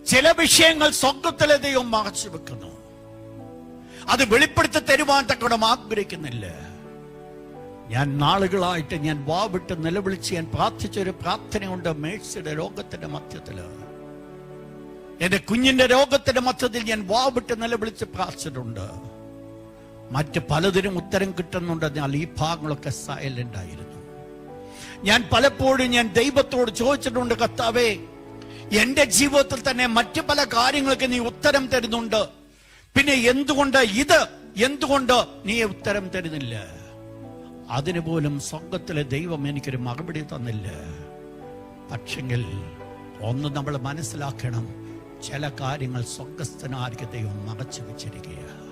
ചില വിഷയങ്ങൾ സ്വർഗത്തിലെ ദൈവം മറച്ചു വെക്കുന്നു. അത് വെളിപ്പെടുത്തി തരുവാൻ തക്കോണം ആഗ്രഹിക്കുന്നില്ല. ഞാൻ നാളുകളായിട്ട് ഞാൻ വാവിട്ട് നിലവിളിച്ച് ഞാൻ പ്രാർത്ഥിച്ചൊരു പ്രാർത്ഥനയുണ്ട്. മേഴ്സിയുടെ രോഗത്തിന്റെ മധ്യത്തില്, എന്റെ കുഞ്ഞിന്റെ രോഗത്തിന്റെ മധ്യത്തിൽ ഞാൻ വാവിട്ട് നിലവിളിച്ച് പ്രാർത്ഥിച്ചിട്ടുണ്ട്. മറ്റ് പലതിനും ഉത്തരം കിട്ടുന്നുണ്ട്. എന്നാൽ ഈ ഭാഗങ്ങളൊക്കെ സൈലന്റ് ആയിരുന്നു. ഞാൻ പലപ്പോഴും ഞാൻ ദൈവത്തോട് ചോദിച്ചിട്ടുണ്ട്, കർത്താവേ, എന്റെ ജീവിതത്തിൽ തന്നെ മറ്റു പല കാര്യങ്ങൾക്ക് നീ ഉത്തരം തരുന്നുണ്ട്, പിന്നെ എന്തുകൊണ്ട് നീ ഉത്തരം തരുന്നില്ല? അതിനുപോലും സ്വർഗത്തിലെ ദൈവം എനിക്കൊരു മറുപടി തന്നില്ല. പക്ഷെങ്കിൽ ഒന്ന് നമ്മൾ മനസ്സിലാക്കണം, ചില കാര്യങ്ങൾ സ്വർഗസ്ഥനായിരിക്കും ദൈവം മറച്ചു വെച്ചിരിക്കുകയാണ്.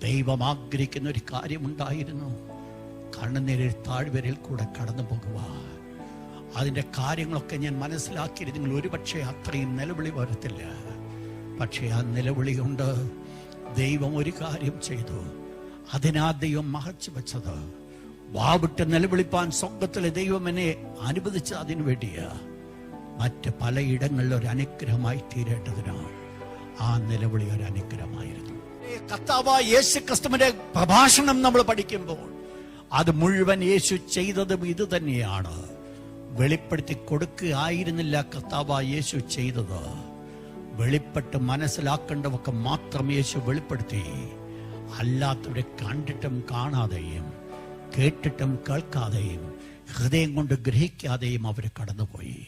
ദൈവം ആഗ്രഹിക്കുന്ന ഒരു കാര്യമുണ്ടായിരുന്നു, കണ്ണുനീരിൽ താഴ്വരയിൽ കൂടെ കടന്നു പോകുവാൻ. അതിന്റെ കാര്യങ്ങളൊക്കെ ഞാൻ മനസ്സിലാക്കിയിരുന്നെങ്കിൽ ഒരുപക്ഷെ അത്രയും നിലവിളി വരത്തില്ല. പക്ഷെ ആ നിലവിളി കൊണ്ട് ദൈവം ഒരു കാര്യം ചെയ്തു. അതിനാ ദൈവം മറച്ചു വെച്ചത്. വാവിട്ട് നിലവിളിപ്പാൻ സ്വർഗത്തിലെ ദൈവം എന്നെ അനുവദിച്ച അതിനു വേണ്ടിയാ. മറ്റ് പലയിടങ്ങളിൽ ഒരു അനുഗ്രഹമായി തീരേണ്ടതിനാണ് ആ നിലവിളി ഒരു അനുഗ്രഹമായിരുന്നു. കർത്താവായ യേശു ക്രിസ്തുവിന്റെ പ്രഭാഷണം നമ്മൾ പഠിക്കുമ്പോൾ അത് മുഴുവൻ യേശു ചെയ്തതും ഇത് തന്നെയാണ്. വെളിപ്പെടുത്തി കൊടുക്കുകയായിരുന്നില്ല കർത്താവായ യേശു ചെയ്തത്. വെളിപ്പെട്ട് മനസ്സിലാക്കേണ്ടവർക്ക് മാത്രം യേശു വെളിപ്പെടുത്തി. അല്ലാത്തവരെ കണ്ടിട്ടും കാണാതെയും കേട്ടിട്ടും കേൾക്കാതെയും ഹൃദയം കൊണ്ട് ഗ്രഹിക്കാതെയും അവർ കടന്നുപോയി.